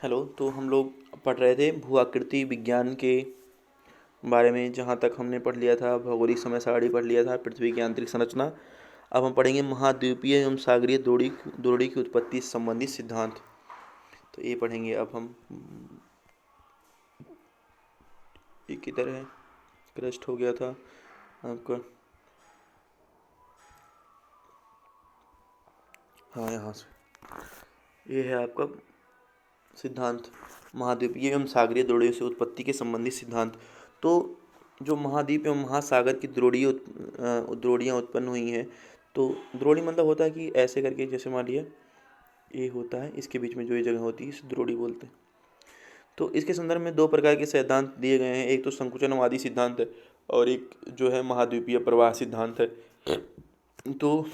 Hello. तो हम लोग पढ़ रहे थे भू आकृति विज्ञान के बारे में। जहाँ तक हमने पढ़ लिया था, भौगोलिक समय सारणी पढ़ लिया था, पृथ्वी की आंतरिक संरचना। अब हम पढ़ेंगे महाद्वीपीय एवं सागरीय द्रोणी की उत्पत्ति से संबंधित सिद्धांत। तो ये पढ़ेंगे अब हम। ये किधर है? क्रस्ट हो गया था आपका। हाँ, यहाँ से ये है आपका सिद्धांत, महाद्वीपीय एवं सागरीय द्रोणियों से उत्पत्ति के संबंधित सिद्धांत। तो जो महाद्वीप एवं महासागर की द्रोणियाँ उत्पन्न हुई हैं, तो द्रोणी मतलब होता है कि ऐसे करके, जैसे मान लिया ये होता है, इसके बीच में जो ये जगह होती है इसे द्रोणी बोलते हैं। तो इसके संदर्भ में दो प्रकार के सिद्धांत दिए गए हैं, एक तो संकुचनवादी सिद्धांत है और एक जो है महाद्वीपीय प्रवाह सिद्धांत है। तो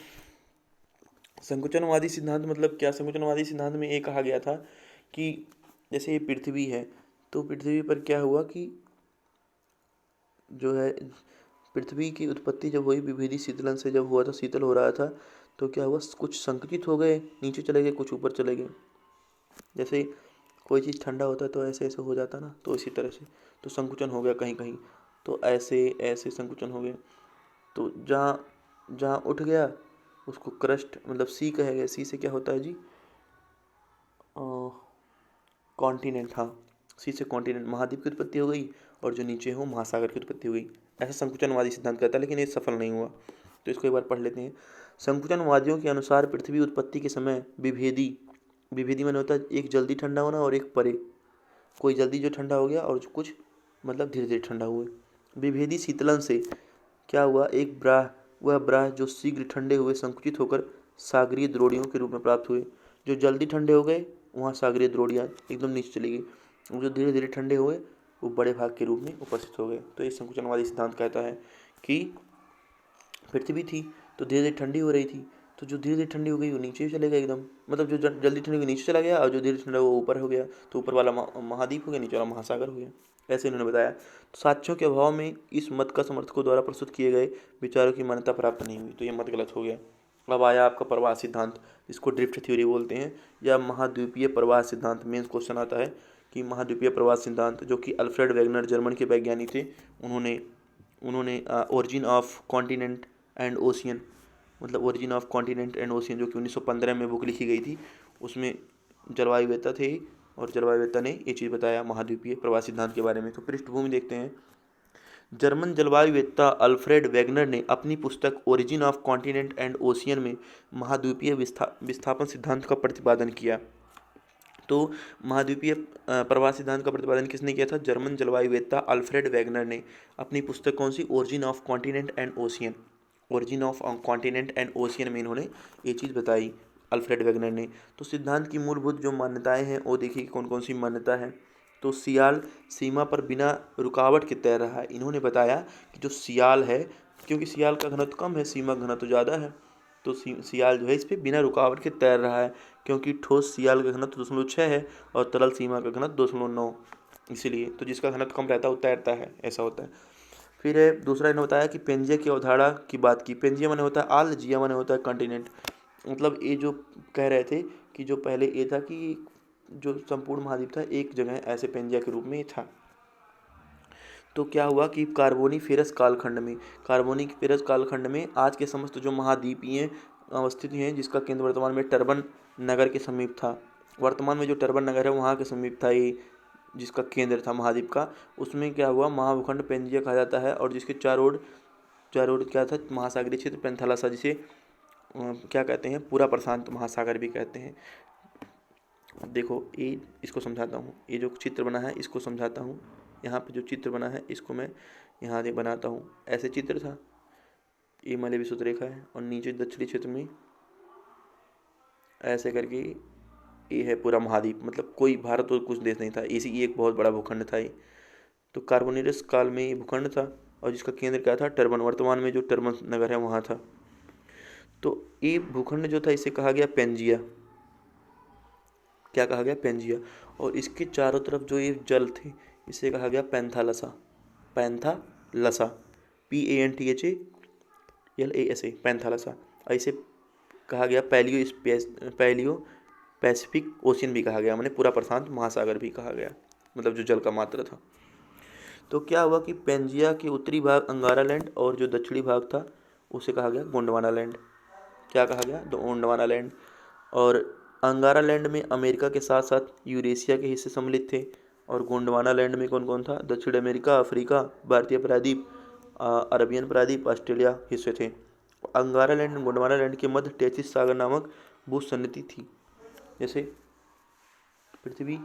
संकुचनवादी सिद्धांत मतलब क्या? संकुचनवादी सिद्धांत में ये कहा गया था कि जैसे ये पृथ्वी है, तो पृथ्वी पर क्या हुआ कि जो है पृथ्वी की उत्पत्ति जब हुई, विभेदी शीतलन से जब हुआ था, शीतल हो रहा था, तो क्या हुआ, कुछ संकुचित हो गए, नीचे चले गए, कुछ ऊपर चले गए। जैसे कोई चीज़ ठंडा होता है तो ऐसे ऐसे हो जाता ना, तो इसी तरह से तो संकुचन हो गया कहीं कहीं, तो ऐसे ऐसे संकुचन हो गए। तो जहाँ जहाँ उठ गया उसको क्रस्ट मतलब सी कहेगा। सी से क्या होता है जी? कॉन्टिनेंट। हाँ, सी से कॉन्टिनेंट, महाद्वीप की उत्पत्ति हो गई, और जो नीचे हो महासागर की उत्पत्ति हो गई। ऐसा संकुचनवादी सिद्धांत कहता है, लेकिन ये सफल नहीं हुआ। तो इसको एक बार पढ़ लेते हैं। संकुचनवादियों के अनुसार पृथ्वी उत्पत्ति के समय विभेदी, विभेदी माने होता है एक जल्दी ठंडा होना और एक परे, कोई जल्दी जो ठंडा हो गया और कुछ मतलब धीरे धीरे ठंडा हुए। विभेदी शीतलन से क्या हुआ, एक ब्राह, वह ब्राह जो शीघ्र ठंडे हुए संकुचित होकर सागरीय द्रोणियों के रूप में प्राप्त हुए। जो जल्दी ठंडे हो गए वहाँ सागरीय द्रोणियाँ एकदम नीचे चली गई, जो धीरे धीरे ठंडे हुए वो बड़े भाग के रूप में उपस्थित हो गए। तो ये संकुचनवादी सिद्धांत कहता है कि पृथ्वी थी तो धीरे धीरे ठंडी हो रही थी, तो जो धीरे धीरे ठंडी हो गई वो नीचे चले गया एकदम, मतलब जो जल्दी ठंडी हुई नीचे चला गया, और जो धीरे ठंडा वो ऊपर हो गया, तो ऊपर वाला महाद्वीप हो गया, नीचे वाला महासागर हो गया। ऐसे इन्होंने बताया। तो साक्ष्यों के अभाव में इस मत का समर्थकों द्वारा प्रस्तुत किए गए विचारों की मान्यता प्राप्त नहीं हुई, तो ये मत गलत हो गया। अब आया आपका प्रवाह सिद्धांत, इसको ड्रिफ्ट थ्योरी बोलते हैं, या महाद्वीपीय प्रवाह सिद्धांत। मेन क्वेश्चन आता है कि महाद्वीपीय प्रवाह सिद्धांत, जो कि अल्फ्रेड वेगनर जर्मन के वैज्ञानिक थे, उन्होंने उन्होंने origin of continent and ocean, मतलब origin of continent and ocean, जो कि 1915 में बुक लिखी गई थी, उसमें जलवायुवेत्ता थे, और जलवायुवेत्ता ने ये चीज़ बताया महाद्वीपीय प्रवाह सिद्धांत के बारे में। तो पृष्ठभूमि देखते हैं। जर्मन जलवायुवेत्ता अल्फ्रेड वेगनर ने अपनी पुस्तक origin of continent and ocean में महाद्वीपीय विस्थापन सिद्धांत का प्रतिपादन किया। तो महाद्वीपीय प्रवाह सिद्धांत का प्रतिपादन किसने किया था? जर्मन जलवायुवेत्ता अल्फ्रेड वेगनर ने। अपनी पुस्तक कौन सी? Origin of continent and ocean. Origin of continent and ocean में इन्होंने ये चीज़ बताई, अल्फ्रेड वेगनर ने। तो सिद्धांत की मूलभूत जो मान्यताएं हैं वो देखिए कौन कौन सी मान्यता है। तो सियाल सीमा पर बिना रुकावट के तैर रहा है। इन्होंने बताया कि जो सियाल है, क्योंकि सियाल का घनत्व कम है, सीमा का घनत्व ज़्यादा है, तो सियाल जो है इस पर बिना रुकावट के तैर रहा है, क्योंकि ठोस सियाल का घनत्व 2.6 है और तरल सीमा का घनत्व 2.9, इसीलिए तो जिसका घनत्व कम रहता है वो तैरता है, ऐसा होता है। फिर दूसरा इन्होंने बताया कि पेंजिया की अवधारणा की बात की। पेंजिया माने होता है आल, जिया माने होता है कंटिनेंट। मतलब ये जो कह रहे थे कि जो पहले ये था कि जो संपूर्ण महाद्वीप था एक जगह ऐसे पेंजिया के रूप में था। तो क्या हुआ कि कार्बोनीफेरस कालखंड में आज के समस्त जो महाद्वीपीय अवस्थित हैं, जिसका केंद्र वर्तमान में टर्बन नगर के समीप था। वर्तमान में जो टर्बन नगर है वहाँ के समीप था ये, जिसका केंद्र था महाद्वीप का। उसमें क्या हुआ, महाभूखंड पेंजिया कहा जाता है, और जिसके चारों ओर क्या था, महासागरीय क्षेत्र पेंथालासा, जिसे क्या कहते हैं, पूरा प्रशांत महासागर भी कहते हैं। देखो ये इसको समझाता हूँ, ये जो चित्र बना है इसको समझाता हूँ। यहाँ पे जो चित्र बना है इसको मैं यहाँ से बनाता हूँ। ऐसे चित्र था, ये मलय विषुवत रेखा है, और नीचे दक्षिणी क्षेत्र में ऐसे करके ये है पूरा महाद्वीप, मतलब कोई भारत और कुछ देश नहीं था, इसी एक बहुत बड़ा भूखंड था ये। तो कार्बोनिरस काल में ये भूखंड था, और जिसका केंद्र क्या था, टर्बन, वर्तमान में जो टर्बन नगर है वहाँ था। तो ये भूखंड जो था इसे कहा गया पेंजिया। क्या कहा गया? पेंजिया। और इसके चारों तरफ जो ये जल थे इसे कहा गया पैंथालसा। Panthalassa, PANTHALASA, Panthalassa. ऐसे कहा गया पैलियो पैसिफिक ओशियन भी कहा गया, मैंने पूरा प्रशांत महासागर भी कहा गया, मतलब जो जल का मात्रा था। तो क्या हुआ कि पेंजिया के उत्तरी भाग अंगारा लैंड और जो दक्षिणी भाग था उसे कहा गया गोंडवाना लैंड। क्या कहा गया? गोंडवाना लैंड। और अंगारा लैंड में अमेरिका के साथ साथ यूरेशिया के हिस्से सम्मिलित थे, और गोंडवाना लैंड में कौन कौन था? दक्षिण अमेरिका, अफ्रीका, भारतीय प्रायद्वीप, अरबियन प्रायद्वीप, ऑस्ट्रेलिया हिस्से थे। अंगारा लैंड, गोंडवाना लैंड के मध्य टेथिस सागर नामक भूसन्निधि थी। जैसे पृथ्वी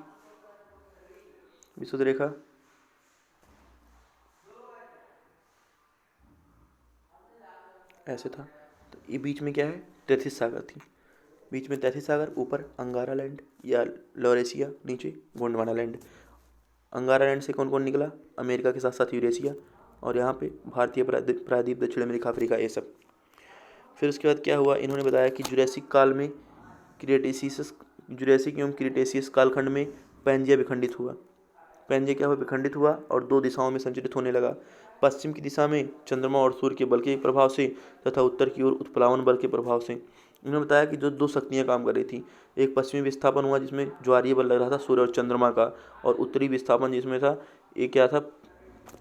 विषुवत रेखा, ऐसे था, तो ये बीच में क्या है? टेथिस सागर थी। बीच में टेथिस सागर, ऊपर अंगारा लैंड या लॉरेशिया, नीचे गोंडवाना लैंड। अंगारा लैंड से कौन कौन निकला? अमेरिका के साथ साथ यूरेशिया, और यहाँ पे भारतीय प्रायद्वीप, दक्षिण अमेरिका, अफ्रीका, ये सब। फिर उसके बाद क्या हुआ? इन्होंने बताया कि जुरासिक काल में जुरासिक एवं क्रिटेशियस कालखंड में पैंजिया विखंडित हुआ। पैंजिया क्या हुआ? विखंडित हुआ और दो दिशाओं में संचरित होने लगा। पश्चिम की दिशा में चंद्रमा और सूर्य के बल के प्रभाव से तथा उत्तर की ओर उत्प्लावन बल के प्रभाव से। उन्होंने बताया कि जो दो शक्तियाँ काम कर रही थी, एक पश्चिमी विस्थापन हुआ जिसमें ज्वारीय बल लग रहा था सूर्य और चंद्रमा का, और उत्तरी विस्थापन जिसमें था, ये क्या था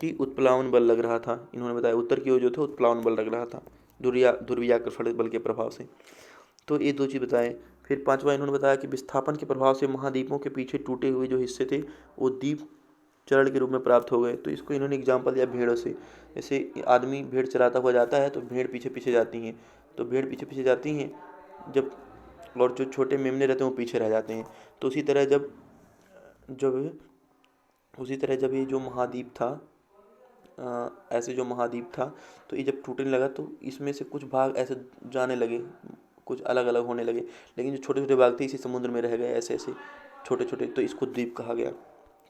कि उत्प्लावन बल लग रहा था। इन्होंने बताया उत्तर की ओर जो था उत्प्लावन बल लग रहा था ध्रुवीयाकर्षण बल के प्रभाव से। तो ये दो चीज़ बताए। फिर पांचवा इन्होंने बताया कि विस्थापन के प्रभाव से महाद्वीपों के पीछे टूटे हुए जो हिस्से थे वो द्वीप चरण के रूप में प्राप्त हो गए। तो इसको इन्होंने एग्जाम्पल दिया भेड़ों से। जैसे आदमी भेड़ चराता हुआ जाता है तो भेड़ पीछे पीछे जाती हैं, तो भेड़ पीछे पीछे जाती हैं जब, और जो छोटे मेमने रहते हैं वो पीछे रह जाते हैं। तो उसी तरह जब जब उसी तरह जब ये जो महाद्वीप था, ऐसे जो महाद्वीप था, तो ये जब टूटने लगा तो इसमें से कुछ भाग ऐसे जाने लगे, कुछ अलग अलग होने लगे, लेकिन जो छोटे छोटे भाग थे इसी समुद्र में रह गए ऐसे ऐसे छोटे छोटे, तो इसको द्वीप कहा गया।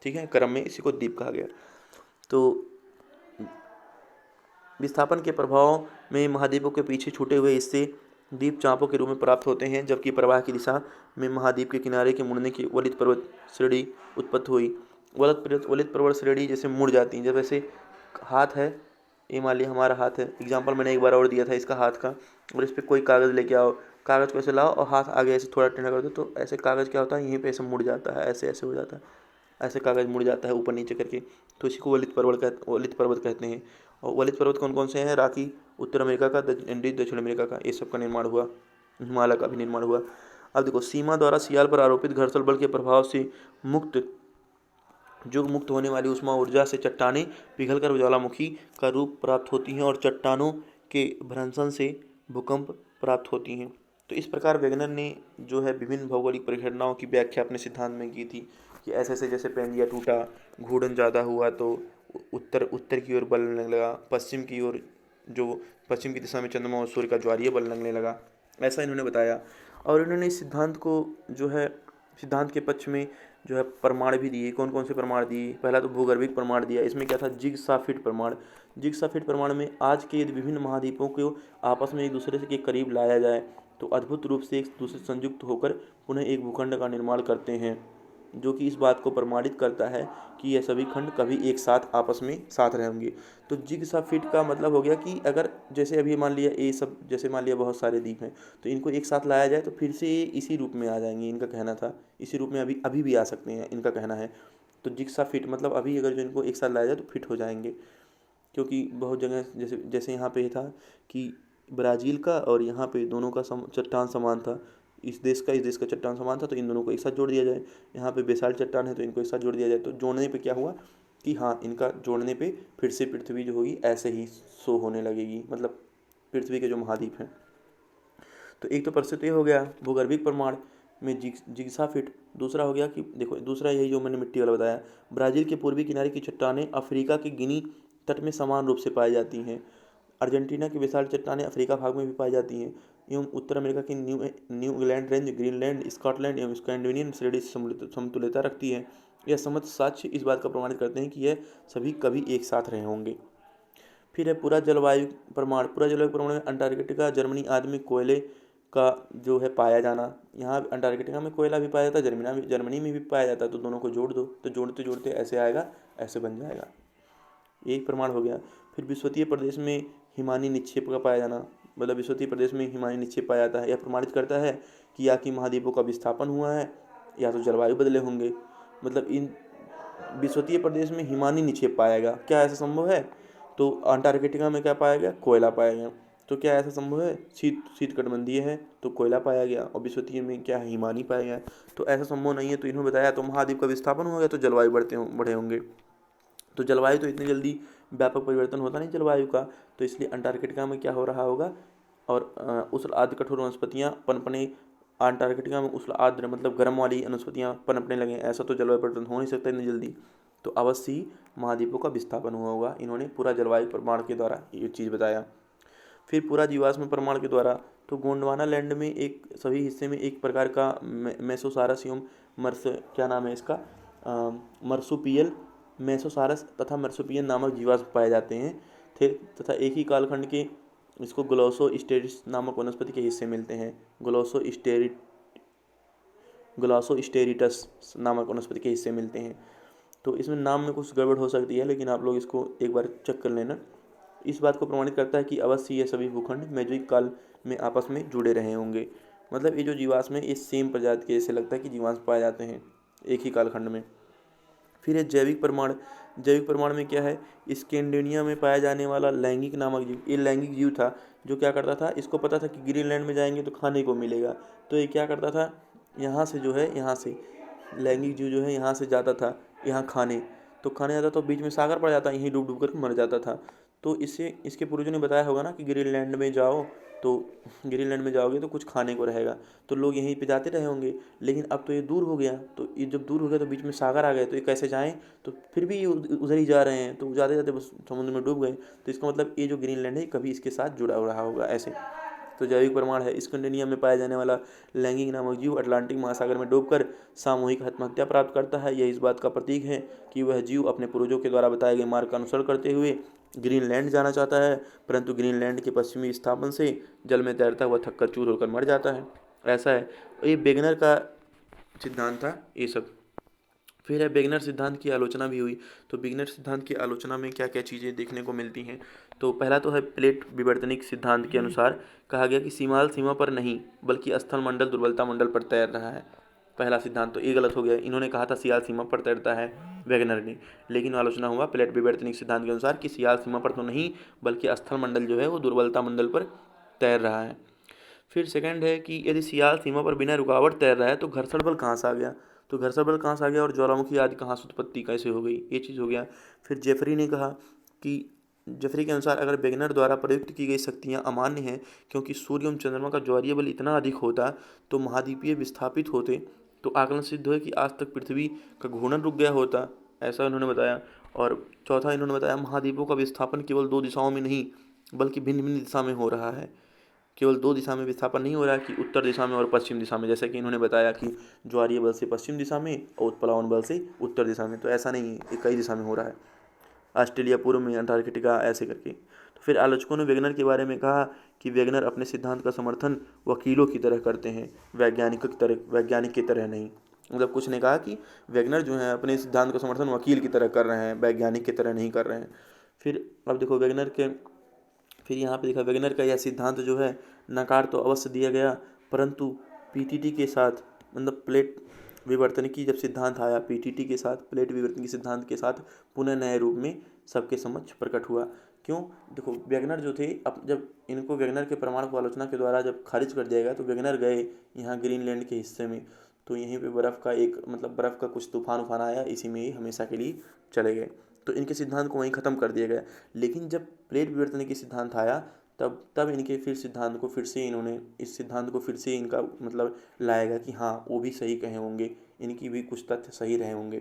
ठीक है, क्रम में इसी को द्वीप कहा गया। तो विस्थापन के प्रभाव में महाद्वीपों के पीछे छूटे हुए हिस्से द्वीप चापों के रूप में प्राप्त होते हैं, जबकि प्रवाह की दिशा में महाद्वीप के किनारे के मुड़ने की वलित पर्वत श्रेणी उत्पत्ति हुई। वलित पर्वत श्रेणी जैसे मुड़ जाती हैं, जब ऐसे हाथ है, ये मान लिया हमारा हाथ है, एग्जाम्पल मैंने एक बार और दिया था इसका हाथ का, और इस पर कोई कागज़ लेके आओ, कागज़ को ऐसे लाओ और हाथ आगे ऐसे थोड़ा टेढ़ा कर दो, तो ऐसे कागज़ क्या होता है, यहीं पे ऐसे मुड़ जाता है, ऐसे ऐसे हो जाता है, ऐसे कागज़ मुड़ जाता है ऊपर नीचे करके, तो इसी को वलित पर्वत कहते हैं। और वलित पर्वत कौन कौन से हैं? राकी उत्तर अमेरिका का, दक्षिण अमेरिका का, ये सब का निर्माण हुआ, हिमालय का भी निर्माण हुआ। अब देखो, सीमा द्वारा सियाल पर आरोपित घर्षण बल के प्रभाव से मुक्त होने वाली उष्मा ऊर्जा से चट्टानें पिघलकर ज्वालामुखी का रूप प्राप्त होती हैं, और चट्टानों के भ्रंशन से भूकंप प्राप्त होती हैं। तो इस प्रकार वेगनर ने जो है विभिन्न भौगोलिक परिघटनाओं की व्याख्या अपने सिद्धांत में की थी कि ऐसे ऐसे, जैसे पेंजिया टूटा, घूर्णन ज़्यादा हुआ तो उत्तर की ओर बल लगने लगा, पश्चिम की ओर जो पश्चिम की दिशा में चंद्रमा और सूर्य का ज्वारीय बल लगने लगा, ऐसा इन्होंने बताया। और इन्होंने इस सिद्धांत को जो है, सिद्धांत के पक्ष में जो है प्रमाण भी दिए। कौन कौन से प्रमाण दिए? पहला तो भूगर्भिक प्रमाण दिया, इसमें क्या था? जिग्साफिट प्रमाण। जिग्साफिट प्रमाण में आज के यदि विभिन्न महाद्वीपों को आपस में एक दूसरे के करीब लाया जाए तो अद्भुत रूप से एक दूसरे से संयुक्त होकर पुनः एक भूखंड का निर्माण करते हैं, जो कि इस बात को प्रमाणित करता है कि यह सभी खंड कभी एक साथ आपस में साथ रहेंगे। तो जिग्साफिट का मतलब हो गया कि अगर जैसे अभी मान लिया ये सब, जैसे मान लिया बहुत सारे द्वीप हैं, तो इनको एक साथ लाया जाए तो फिर से ये इसी रूप में आ जाएंगे, इनका कहना था, इसी रूप में अभी अभी भी आ सकते हैं, इनका कहना है। तो जिग्साफिट मतलब अभी अगर जो इनको एक साथ लाया जाए तो फिट हो जाएंगे, क्योंकि बहुत जगह जैसे जैसे यहाँ पे था कि ब्राज़ील का और यहाँ पे दोनों का चट्टान समान था, इस देश का चट्टान समान था, तो इन दोनों को एक साथ जोड़ दिया जाए। यहाँ पे बेसाल्ट चट्टान है तो इनको एक साथ जोड़ दिया जाए। तो जोड़ने पे क्या हुआ कि हाँ, इनका जोड़ने पे फिर से पृथ्वी जो होगी ऐसे ही शो होने लगेगी, मतलब पृथ्वी के जो महाद्वीप हैं। तो एक तो प्रसिद्ध ये हो गया भूगर्भिक प्रमाण में जिग्साफिट। दूसरा हो गया कि देखो, दूसरा यही जो मैंने मिट्टी वाला बताया, ब्राज़ील के पूर्वी किनारे की चट्टानें अफ्रीका के गिनी तट में समान रूप से पाई जाती हैं। अर्जेंटीना की विशाल चट्टानें अफ्रीका भाग में भी पाई जाती हैं, एवं उत्तर अमेरिका की new England range, Greenland, Scotland एवं स्कैंडिनेवियन श्रेणी समतुल्यता रखती है। यह समझ साक्ष्य इस बात का प्रमाणित करते हैं कि यह सभी कभी एक साथ रहे होंगे। फिर है पूरा जलवायु प्रमाण। पूरा जलवायु प्रमाण में अंटार्कटिका, जर्मनी आदि में कोयले का जो है पाया जाना। यहाँ अंटार्कटिका में कोयला भी पाया जाता है, जर्मनी में भी पाया जाता है, तो दोनों को जोड़ दो तो जोड़ते जोड़ते ऐसे आएगा, ऐसे बन जाएगा। एक प्रमाण हो गया। फिर विश्वतीय प्रदेश में हिमानी निक्षेप का पाया जाना, मतलब विश्वतीय प्रदेश में हिमानी निक्षेप पाया जाता है। यह प्रमाणित करता है कि या कि महाद्वीपों का विस्थापन हुआ है या तो जलवायु बदले होंगे। मतलब इन विषुवतीय प्रदेश में हिमानी निक्षेप पाया गया। क्या ऐसा संभव है? तो अंटार्कटिका में क्या पाया गया? कोयला पाया गया। तो क्या ऐसा संभव है? शीतकटिबंधीय है तो कोयला पाया गया, और विषुवतीय में क्या है? हिमानी पाया गया। तो ऐसा संभव नहीं है। तो इन्होंने बताया तो महाद्वीप का विस्थापन हो गया तो जलवायु बढ़े होंगे। तो जलवायु तो इतनी जल्दी व्यापक परिवर्तन होता नहीं जलवायु का, तो इसलिए अंटार्कटिका में क्या हो रहा होगा, और उष्ण आर्द्र कठोर वनस्पतियाँ पनपने, अंटार्कटिका में उष्ण आर्द्र मतलब गर्म वाली वनस्पतियाँ पनपने लगे। ऐसा तो जलवायु परिवर्तन हो नहीं सकता इतनी जल्दी। तो अवश्य ही महाद्वीपों का विस्थापन हुआ होगा। इन्होंने पूरा जलवायु प्रमाण के द्वारा ये चीज़ बताया। फिर पूरा जीवाश्म प्रमाण के द्वारा तो गोंडवाना लैंड में एक सभी हिस्से में एक प्रकार का मेसोसारस एवं क्या नाम है इसका, मर्सुपियल, मेसोसारस तथा मर्सुपियन नामक जीवाश्म पाए जाते हैं थे, तथा एक ही कालखंड के इसको ग्लोसोस्टेरिस नामक वनस्पति के हिस्से मिलते हैं। ग्लोसोस्टेरिटस नामक वनस्पति के हिस्से मिलते हैं। तो इसमें नाम में कुछ गड़बड़ हो सकती है, लेकिन आप लोग इसको एक बार चेक कर लेना। इस बात को प्रमाणित करता है कि अवश्य ये सभी भूखंड मेजोइक काल में आपस में जुड़े रहे होंगे। मतलब ये जो जीवाश्म है इस सेम प्रजाति के, ऐसे लगता है कि जीवाश्म पाए जाते हैं एक ही कालखंड में। फिर ये जैविक प्रमाण में क्या है? स्कैंडिनेविया में पाया जाने वाला लैंगिक नामक जीव, ये लैंगिक जीव था जो क्या करता था, इसको पता था कि ग्रीनलैंड में जाएंगे तो खाने को मिलेगा, तो ये क्या करता था, यहाँ से जो है, यहाँ से लैंगिक जीव जो है यहाँ से जाता था यहाँ खाने, तो खाने जाता तो बीच में सागर पड़ जाता, यहीं डूब डूब कर मर जाता था। तो इससे इसके पूर्वजों ने बताया होगा ना कि ग्रीनलैंड में जाओ, तो ग्रीनलैंड में जाओगे तो कुछ खाने को रहेगा, तो लोग यहीं पे जाते रहे होंगे। लेकिन अब तो ये दूर हो गया, तो ये जब दूर हो गया तो बीच में सागर आ गए, तो ये कैसे जाएं? तो फिर भी ये उधर ही जा रहे हैं, तो जाते जाते बस समुद्र में डूब गए। तो इसका मतलब ये जो ग्रीनलैंड है कभी इसके साथ जुड़ा रहा होगा ऐसे। तो जैविक प्रमाण है, स्कैंडिनेविया में पाया जाने वाला लैंगिक नामक जीव अटलांटिक महासागर में डूबकर सामूहिक आत्महत्या प्राप्त करता है। यह इस बात का प्रतीक है कि वह जीव अपने पूर्वजों के द्वारा बताए गए मार्ग का अनुसरण करते हुए ग्रीनलैंड जाना चाहता है, परंतु ग्रीनलैंड के पश्चिमी विस्थापन से जल में तैरता हुआ थककर चूर होकर मर जाता है। ऐसा है। ये वेगनर का सिद्धांत था ये सब। फिर है वेगनर सिद्धांत की आलोचना भी हुई। तो वेगनर सिद्धांत की आलोचना में क्या क्या चीज़ें देखने को मिलती हैं? तो पहला तो है प्लेट विवर्तनिक सिद्धांत के अनुसार कहा गया कि सीमाल सीमा पर नहीं बल्कि स्थल मंडल दुर्बलता मंडल पर तैर रहा है। पहला सिद्धांत तो ये गलत हो गया। इन्होंने कहा था सियाल सीमा पर तैरता है वेगनर ने, लेकिन आलोचना हुआ प्लेट विवर्तनिक सिद्धांत के अनुसार कि सियाल सीमा पर तो नहीं बल्कि स्थल मंडल जो है वो दुर्बलता मंडल पर तैर रहा है। फिर सेकंड है कि यदि सियाल सीमा पर बिना रुकावट तैर रहा है तो घर्षण बल कहाँ से आ गया? तो घर्षण बल कहाँ से आ गया और ज्वालामुखी आदि कहाँ से उत्पत्ति कैसे हो गई? ये चीज़ हो गया। फिर जेफरी ने कहा कि जेफरी के अनुसार अगर वेगनर द्वारा प्रयुक्त की गई शक्तियाँ अमान्य हैं, क्योंकि सूर्य एवं चंद्रमा का ज्वारीय बल इतना अधिक होता तो महाद्वीपीय विस्थापित होते, तो आकलन सिद्ध हुआ कि आज तक पृथ्वी का घूर्णन रुक गया होता, ऐसा उन्होंने बताया। और चौथा इन्होंने बताया महाद्वीपों का विस्थापन केवल दो दिशाओं में नहीं बल्कि भिन्न भिन्न दिशा में हो रहा है। केवल दो दिशा में विस्थापन नहीं हो रहा है कि उत्तर दिशा में और पश्चिम दिशा में, जैसे कि इन्होंने बताया कि ज्वारीय बल से पश्चिम दिशा में और उत्प्लावन बल से उत्तर दिशा में, तो ऐसा नहीं है, ये कई दिशा में हो रहा है, ऑस्ट्रेलिया पूर्व में, अंटार्कटिका, ऐसे करके। तो फिर आलोचकों ने वेगनर के बारे में कहा कि वेगनर अपने सिद्धांत का समर्थन वकीलों की तरह करते हैं, वैज्ञानिक की तरह नहीं। मतलब कुछ ने कहा कि वेगनर जो है अपने सिद्धांत का समर्थन वकील की तरह कर रहे हैं, वैज्ञानिक की तरह नहीं कर रहे हैं। फिर अब देखो फिर यहाँ पे देखा वेगनर का यह सिद्धांत जो है नकार तो अवश्य दिया गया, परंतु पीटीटी के साथ, मतलब प्लेट विवर्तनिकी जब सिद्धांत आया पीटीटी के साथ, प्लेट विवर्तनिकी सिद्धांत के साथ पुनः नए रूप में सबके समक्ष प्रकट हुआ। क्यों? देखो वेगनर जो थे, अब जब इनको वेगनर के प्रमाण को आलोचना के द्वारा जब खारिज कर दिया गया तो वेगनर गए यहाँ ग्रीनलैंड के हिस्से में, तो यहीं पे बर्फ़ का कुछ तूफान आया, इसी में ही हमेशा के लिए चले गए, तो इनके सिद्धांत को वहीं ख़त्म कर दिया गया। लेकिन जब प्लेट विवर्तनिकी सिद्धांत आया तब इनके फिर सिद्धांत को फिर से इन्होंने इस सिद्धांत को फिर से इनका मतलब लाएगा कि हाँ वो भी सही कहे होंगे, इनकी भी कुछ तथ्य सही रहे होंगे,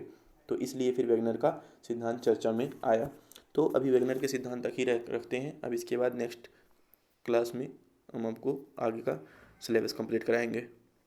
तो इसलिए फिर वेगनर का सिद्धांत चर्चा में आया। तो अभी वेगनर के सिद्धांत तक ही रखते हैं। अब इसके बाद नेक्स्ट क्लास में हम आपको आगे का सिलेबस कंप्लीट कराएंगे।